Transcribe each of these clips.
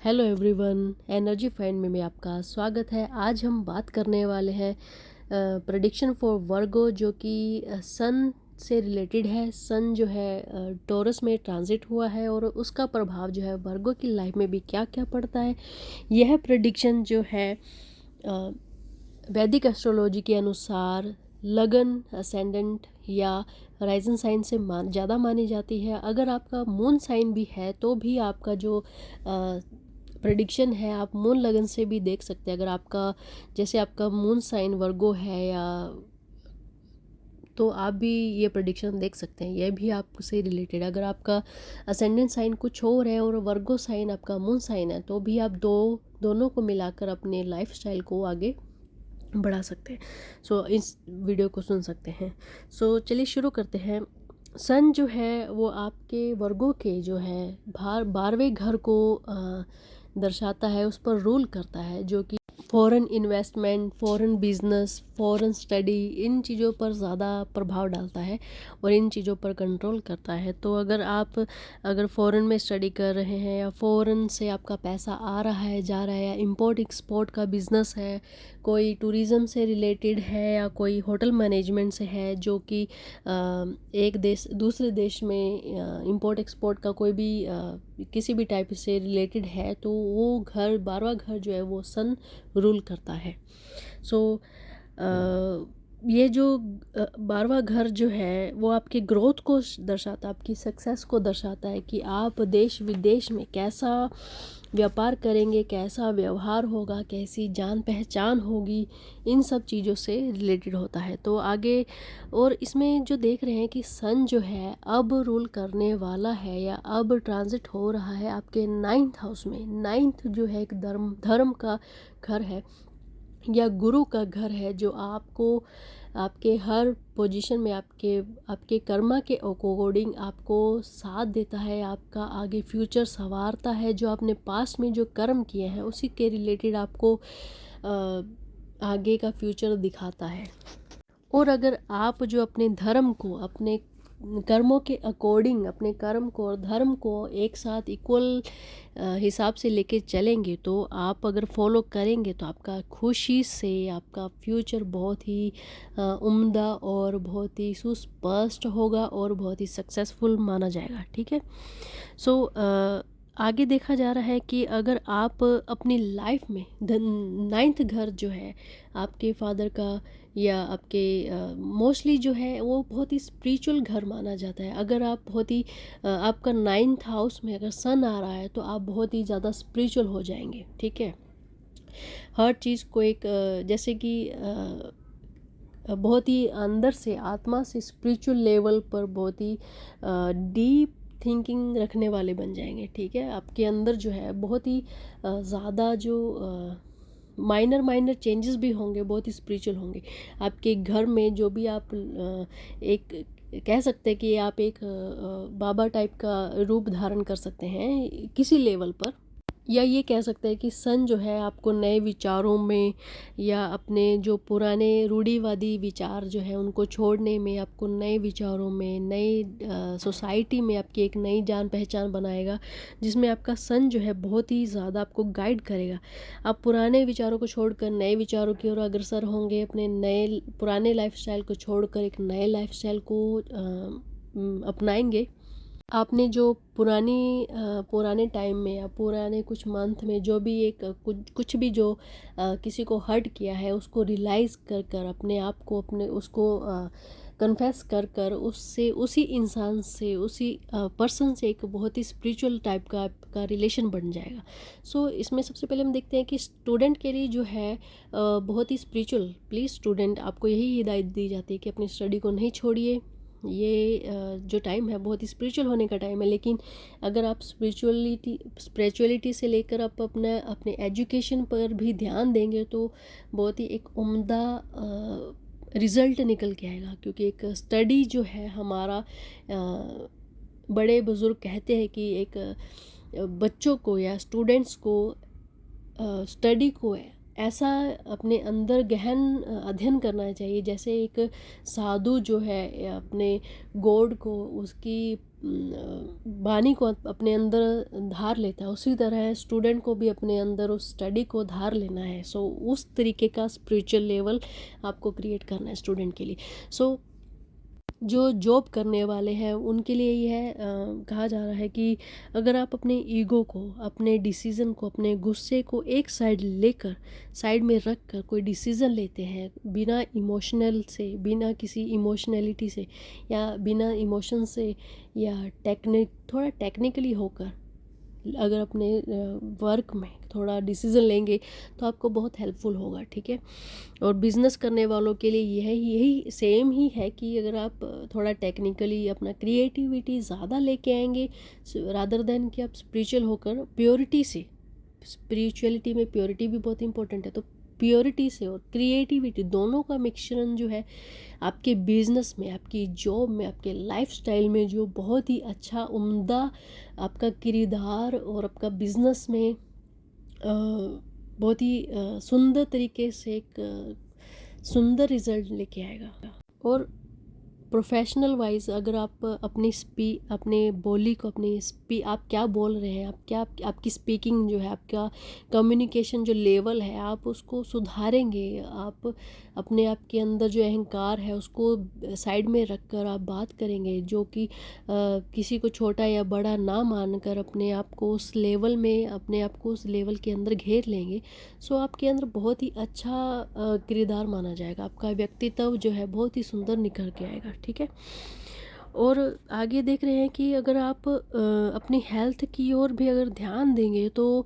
Hello everyone, energy find में आपका स्वागत है। आज हम बात करने वाले हैं प्रेडिक्शन फॉर वर्गो, जो कि सन से रिलेटेड है। सन जो है टॉरस में ट्रांजिट हुआ है और उसका प्रभाव जो है वर्गो की लाइफ में भी क्या क्या पड़ता है। यह प्रेडिक्शन जो है वैदिक एस्ट्रोलॉजी के अनुसार लगन, असेंडेंट या राइजन साइन से ज़्यादा मानी जाती है। अगर आपका मून साइन भी है तो भी आपका जो प्रेडिक्शन है आप मून लगन से भी देख सकते हैं। अगर आपका जैसे आपका मून साइन वर्गो है या तो आप भी ये प्रेडिक्शन देख सकते हैं। यह भी आपसे रिलेटेड। अगर आपका असेंडेंट साइन कुछ और है और वर्गो साइन आपका मून साइन है तो भी आप दोनों को मिलाकर अपने लाइफ स्टाइल को आगे बढ़ा सकते हैं। सो इस वीडियो को सुन सकते हैं। सो चलिए शुरू करते हैं। सन जो है वो आपके वर्गों के जो है 12वें घर को दर्शाता है, उस पर रूल करता है, जो कि foreign investment, foreign business, foreign study, इन चीज़ों पर ज़्यादा प्रभाव डालता है और इन चीज़ों पर कंट्रोल करता है। तो अगर फॉरेन में स्टडी कर रहे हैं या फॉरेन से आपका पैसा आ रहा है, जा रहा है, या इंपोर्ट एक्सपोर्ट का बिज़नेस है, कोई टूरिज़्म से रिलेटेड है या कोई होटल मैनेजमेंट से है, जो कि एक देश दूसरे देश में इंपोर्ट एक्सपोर्ट का कोई भी किसी भी टाइप से रिलेटेड है, तो वो घर 12वां घर जो है वो सन रूल करता है। सो ये जो 12वां घर जो है वो आपके ग्रोथ को दर्शाता है, आपकी सक्सेस को दर्शाता है कि आप देश विदेश में कैसा व्यापार करेंगे, कैसा व्यवहार होगा, कैसी जान पहचान होगी, इन सब चीज़ों से रिलेटेड होता है। तो आगे और इसमें जो देख रहे हैं कि सन जो है अब रूल करने वाला है या अब ट्रांजिट हो रहा है आपके 9th हाउस में। 9th जो है एक धर्म का घर है या गुरु का घर है, जो आपको आपके हर पोजीशन में आपके कर्मा के अकॉर्डिंग आपको साथ देता है, आपका आगे फ्यूचर संवारता है। जो आपने पास्ट में जो कर्म किए हैं उसी के रिलेटेड आपको आगे का फ्यूचर दिखाता है। और अगर आप जो अपने धर्म को, अपने कर्मों के अकॉर्डिंग अपने कर्म को और धर्म को एक साथ इक्वल हिसाब से लेके चलेंगे, तो आप अगर फॉलो करेंगे तो आपका खुशी से आपका फ्यूचर बहुत ही उम्दा और बहुत ही सुस्पष्ट होगा और बहुत ही सक्सेसफुल माना जाएगा। ठीक है। सो आगे देखा जा रहा है कि अगर आप अपनी लाइफ में 9th घर जो है आपके फादर का या आपके मोस्टली जो है वो बहुत ही स्पिरिचुअल घर माना जाता है। अगर आप बहुत ही आपका 9th हाउस में अगर सन आ रहा है तो आप बहुत ही ज़्यादा स्पिरिचुअल हो जाएंगे। ठीक है। हर चीज़ को एक जैसे कि बहुत ही अंदर से, आत्मा से, स्पिरिचुअल लेवल पर बहुत ही डीप थिंकिंग रखने वाले बन जाएंगे। ठीक है। आपके अंदर जो है बहुत ही ज़्यादा जो माइनर चेंजेस भी होंगे, बहुत ही स्पिरिचुअल होंगे। आपके घर में जो भी आप एक कह सकते हैं कि आप एक बाबा टाइप का रूप धारण कर सकते हैं किसी लेवल पर, या ये कह सकते हैं कि सन जो है आपको नए विचारों में या अपने जो पुराने रूढ़िवादी विचार जो है उनको छोड़ने में, आपको नए विचारों में, नई सोसाइटी में आपकी एक नई जान पहचान बनाएगा, जिसमें आपका सन जो है बहुत ही ज़्यादा आपको गाइड करेगा। आप पुराने विचारों को छोड़कर नए विचारों की ओर अग्रसर होंगे, अपने नए पुराने लाइफस्टाइल को छोड़कर एक नए लाइफस्टाइल को अपनाएंगे। आपने जो पुराने टाइम में या पुराने कुछ मंथ में जो भी एक कुछ भी जो किसी को हर्ट किया है उसको रियलाइज़ कर कर अपने आप को, अपने उसको कन्फेस कर कर उससे, उसी इंसान से, उसी पर्सन से एक बहुत ही स्पिरिचुअल टाइप का आपका रिलेशन बन जाएगा। सो इसमें सबसे पहले हम देखते हैं कि स्टूडेंट के लिए जो है बहुत ही स्पिरिचुअल, प्लीज़ स्टूडेंट, आपको यही हिदायत दी जाती है कि अपनी स्टडी को नहीं छोड़िए। ये जो टाइम है बहुत ही स्पिरिचुअल होने का टाइम है, लेकिन अगर आप स्पिरिचुअलिटी से लेकर आप अपने एजुकेशन पर भी ध्यान देंगे तो बहुत ही एक उम्दा रिज़ल्ट निकल के आएगा। क्योंकि एक स्टडी जो है हमारा, बड़े बुज़ुर्ग कहते हैं कि एक बच्चों को या स्टूडेंट्स को स्टडी को ऐसा अपने अंदर गहन अध्ययन करना चाहिए, जैसे एक साधु जो है अपने गॉड को, उसकी बानी को अपने अंदर धार लेता है, उसी तरह स्टूडेंट को भी अपने अंदर उस स्टडी को धार लेना है। सो उस तरीके का स्पिरिचुअल लेवल आपको क्रिएट करना है स्टूडेंट के लिए। सो जो जॉब करने वाले हैं उनके लिए यह कहा जा रहा है कि अगर आप अपने ईगो को, अपने डिसीज़न को, अपने गुस्से को एक साइड लेकर, साइड में रख कर कोई डिसीज़न लेते हैं बिना इमोशनल से, बिना किसी इमोशनैलिटी से या बिना इमोशन से, या थोड़ा टेक्निकली होकर अगर अपने वर्क में थोड़ा डिसीज़न लेंगे तो आपको बहुत हेल्पफुल होगा, ठीक है। और बिज़नेस करने वालों के लिए यही सेम ही है कि अगर आप थोड़ा टेक्निकली अपना क्रिएटिविटी ज़्यादा लेके आएंगे रादर देन कि आप स्पिरिचुअल होकर प्योरिटी से, स्पिरिचुअलिटी में प्योरिटी भी बहुत इंपॉर्टेंट है, तो प्योरिटी से और क्रिएटिविटी दोनों का मिक्सचर जो है आपके बिजनेस में, आपकी जॉब में, आपके लाइफस्टाइल में जो बहुत ही अच्छा उम्दा आपका किरदार और आपका बिजनेस में बहुत ही सुंदर तरीके से एक सुंदर रिजल्ट लेके आएगा। और प्रोफेशनल वाइज अगर आप अपने बोली को, आप क्या बोल रहे हैं, आपकी स्पीकिंग जो है, आपका कम्युनिकेशन जो लेवल है, आप उसको सुधारेंगे, आप अपने आप के अंदर जो अहंकार है उसको साइड में रख कर आप बात करेंगे, जो कि किसी को छोटा या बड़ा ना मानकर अपने आप को उस लेवल में, अपने आप को उस लेवल के अंदर घेर लेंगे। सो आपके अंदर बहुत ही अच्छा किरदार माना जाएगा, आपका व्यक्तित्व जो है बहुत ही सुंदर निखर के आएगा, ठीक है। और आगे देख रहे हैं कि अगर आप अपनी हेल्थ की ओर भी अगर ध्यान देंगे तो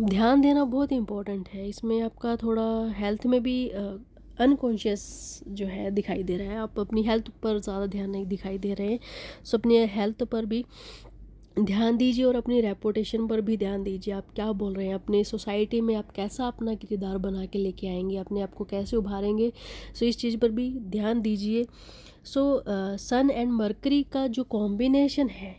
ध्यान देना बहुत इम्पोर्टेंट है। इसमें आपका थोड़ा हेल्थ में भी अनकॉन्शियस जो है दिखाई दे रहा है, आप अपनी हेल्थ पर ज़्यादा ध्यान नहीं दिखाई दे रहे हैं। सो अपनी हेल्थ पर भी ध्यान दीजिए और अपनी रेपुटेशन पर भी ध्यान दीजिए, आप क्या बोल रहे हैं, अपने सोसाइटी में आप कैसा अपना किरदार बना के लेके आएंगे, अपने आप को कैसे उभारेंगे। सो इस चीज़ पर भी ध्यान दीजिए। सो सन एंड मरकरी का जो कॉम्बिनेशन है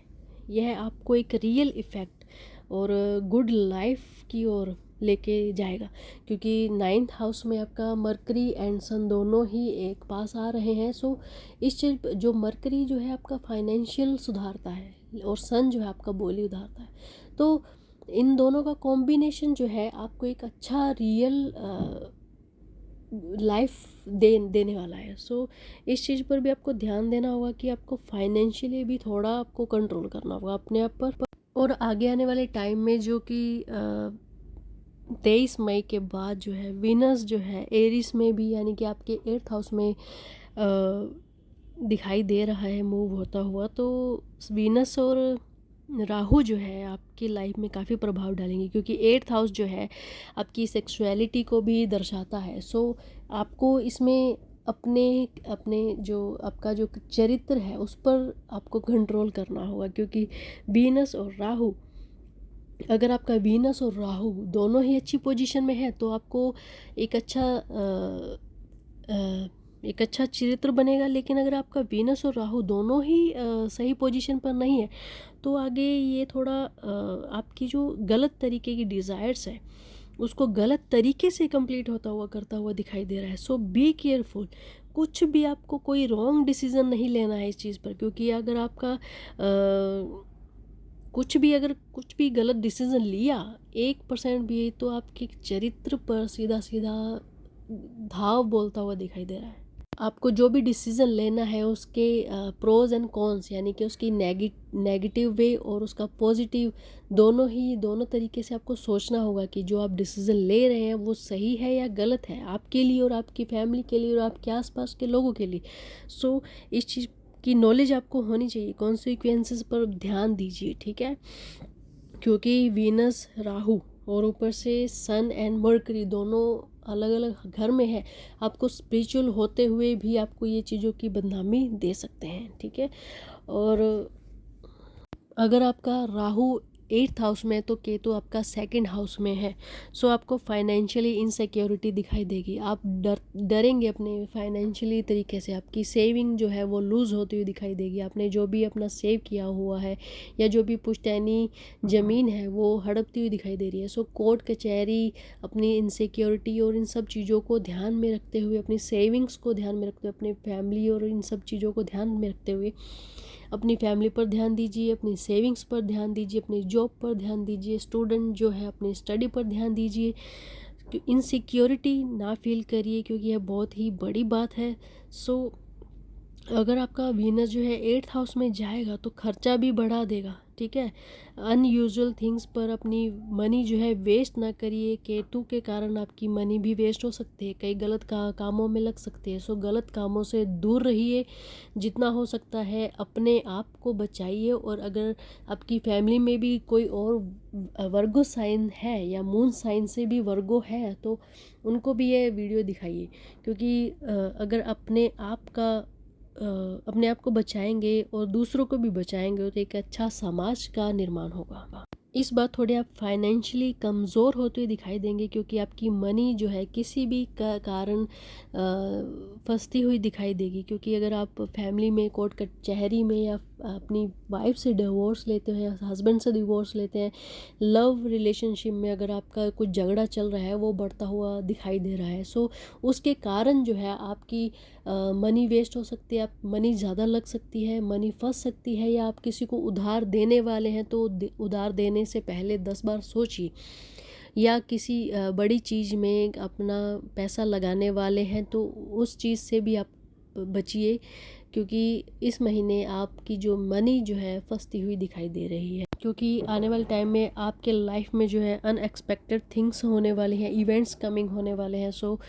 यह आपको एक रियल इफ़ेक्ट और गुड लाइफ की ओर लेके जाएगा, क्योंकि 9th हाउस में आपका मरकरी एंड सन दोनों ही एक पास आ रहे हैं। सो इस चीज़ जो मरकरी जो है आपका फाइनेंशियल सुधारता है और सन जो है आपका बोली उधारता है, तो इन दोनों का कॉम्बिनेशन जो है आपको एक अच्छा रियल लाइफ देने वाला है। सो इस चीज़ पर भी आपको ध्यान देना होगा कि आपको फाइनेंशियली भी थोड़ा आपको कंट्रोल करना होगा अपने आप पर। और आगे आने वाले टाइम में जो कि 23 मई के बाद जो है वीनस जो है एरिस में भी, यानी कि आपके 8th हाउस में दिखाई दे रहा है मूव होता हुआ, तो वीनस और राहु जो है आपकी लाइफ में काफ़ी प्रभाव डालेंगे, क्योंकि 8th हाउस जो है आपकी सेक्सुअलिटी को भी दर्शाता है। सो आपको इसमें अपने अपने जो आपका जो चरित्र है उस पर आपको कंट्रोल करना होगा, क्योंकि वीनस और राहु, अगर आपका वीनस और राहु दोनों ही अच्छी पोजीशन में है तो आपको एक अच्छा चरित्र बनेगा। लेकिन अगर आपका वीनस और राहु दोनों ही सही पोजीशन पर नहीं है तो आगे ये थोड़ा आपकी जो गलत तरीके की डिज़ायर्स है उसको गलत तरीके से कंप्लीट करता हुआ दिखाई दे रहा है। सो बी केयरफुल, कुछ भी आपको कोई रॉन्ग डिसीज़न नहीं लेना है इस चीज़ पर, क्योंकि अगर आपका कुछ भी गलत डिसीज़न लिया 1% भी तो आपके चरित्र पर सीधा सीधा धाव बोलता हुआ दिखाई दे रहा है। आपको जो भी डिसीज़न लेना है उसके प्रोज एंड कॉन्स, यानी कि उसकी नेगेटिव वे और उसका पॉजिटिव दोनों तरीके से आपको सोचना होगा कि जो आप डिसीज़न ले रहे हैं वो सही है या गलत है, आपके लिए और आपकी फैमिली के लिए और आपके आसपास के लोगों के लिए। सो इस चीज़ की नॉलेज आपको होनी चाहिए, कॉन्सिक्वेंसेस पर ध्यान दीजिए, ठीक है। क्योंकि वीनस राहु और ऊपर से सन एंड मर्करी दोनों अलग अलग घर में है, आपको स्पिरिचुअल होते हुए भी आपको ये चीज़ों की बदनामी दे सकते हैं, ठीक है। और अगर आपका राहु 8th हाउस में है तो केतु आपका 2nd हाउस में है। सो आपको फाइनेंशियली इनसिक्योरिटी दिखाई देगी, आप डरेंगे अपने फाइनेंशियली तरीके से, आपकी सेविंग जो है वो लूज़ होती हुई दिखाई देगी। आपने जो भी अपना सेव किया हुआ है या जो भी पुश्तैनी ज़मीन है वो हड़पती हुई दिखाई दे रही है। सो कोर्ट कचहरी, अपनी इनसिक्योरिटी और इन सब चीज़ों को ध्यान में रखते हुए, अपनी सेविंग्स को ध्यान में रखते हुए, अपने फैमिली और इन सब चीज़ों को ध्यान में रखते हुए अपनी फैमिली पर ध्यान दीजिए, अपनी सेविंग्स पर ध्यान दीजिए, अपनी जॉब पर ध्यान दीजिए, स्टूडेंट जो है अपनी स्टडी पर ध्यान दीजिए। इनसिक्योरिटी ना फील करिए क्योंकि यह बहुत ही बड़ी बात है। सो अगर आपका वीनस जो है 8th हाउस में जाएगा तो खर्चा भी बढ़ा देगा, ठीक है। अनयूजुअल थिंग्स पर अपनी मनी जो है वेस्ट ना करिए। केतु के कारण आपकी मनी भी वेस्ट हो सकती है, कई गलत कामों में लग सकती है। सो गलत कामों से दूर रहिए, जितना हो सकता है अपने आप को बचाइए। और अगर आपकी फैमिली में भी कोई और वर्गो साइन है या मून साइन से भी वर्गो है तो उनको भी ये वीडियो दिखाइए, क्योंकि अगर अपने आप को बचाएंगे और दूसरों को भी बचाएंगे तो एक अच्छा समाज का निर्माण होगा। इस बार थोड़े आप फाइनेंशियली कमज़ोर होते हुए दिखाई देंगे, क्योंकि आपकी मनी जो है किसी भी कारण फंसती हुई दिखाई देगी। क्योंकि अगर आप फैमिली में कोर्ट कचहरी में या अपनी वाइफ से डिवोर्स लेते हैं, हस्बैंड से डिवोर्स लेते हैं, लव रिलेशनशिप में अगर आपका कुछ झगड़ा चल रहा है वो बढ़ता हुआ दिखाई दे रहा है, सो उसके कारण जो है आपकी मनी वेस्ट हो सकती है, आप मनी ज़्यादा लग सकती है, मनी फंस सकती है। या आप किसी को उधार देने वाले हैं तो उधार देने से पहले 10 बार सोचिए। या किसी बड़ी चीज़ में अपना पैसा लगाने वाले हैं तो उस चीज़ से भी आप बचिए, क्योंकि इस महीने आपकी जो मनी जो है फंसती हुई दिखाई दे रही है। क्योंकि आने वाले टाइम में आपके लाइफ में जो है अनएक्सपेक्टेड थिंग्स होने वाले हैं, इवेंट्स कमिंग होने वाले हैं। सो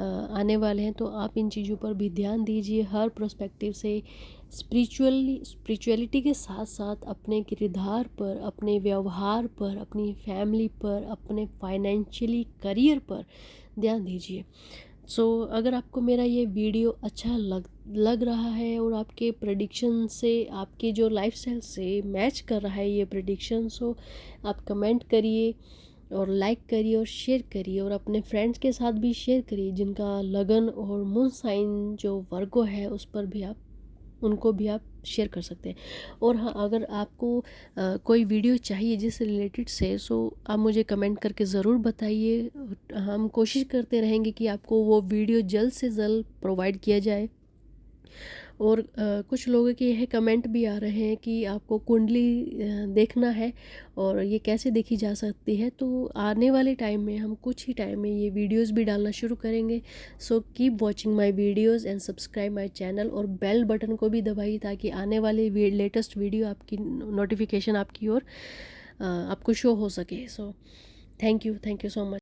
आने वाले हैं तो आप इन चीज़ों पर भी ध्यान दीजिए हर पर्सपेक्टिव से। स्पिरिचुअलिटी के साथ साथ अपने किरदार पर, अपने व्यवहार पर, अपनी फैमिली पर, अपने फाइनेंशियली करियर पर ध्यान दीजिए। सो अगर आपको मेरा ये वीडियो अच्छा लग रहा है और आपके प्रेडिक्शन से, आपके जो लाइफस्टाइल से मैच कर रहा है ये प्रेडिक्शन, सो आप कमेंट करिए और लाइक करिए और शेयर करिए और अपने फ्रेंड्स के साथ भी शेयर करिए जिनका लगन और मून साइन जो वर्गो है उस पर भी आप उनको भी आप शेयर कर सकते हैं। और हाँ, अगर आपको कोई वीडियो चाहिए जिससे रिलेटेड से, सो आप मुझे कमेंट करके ज़रूर बताइए। हम कोशिश करते रहेंगे कि आपको वो वीडियो जल्द से जल्द प्रोवाइड किया जाए। और कुछ लोगों के यह कमेंट भी आ रहे हैं कि आपको कुंडली देखना है और ये कैसे देखी जा सकती है। तो आने वाले टाइम में हम कुछ ही टाइम में ये वीडियोस भी डालना शुरू करेंगे। So keep watching my videos and subscribe my channel और बेल बटन को भी दबाइए ताकि आने वाले लेटेस्ट वीडियो आपकी नोटिफिकेशन आपकी ओर आपको शो हो सके। So thank you so much.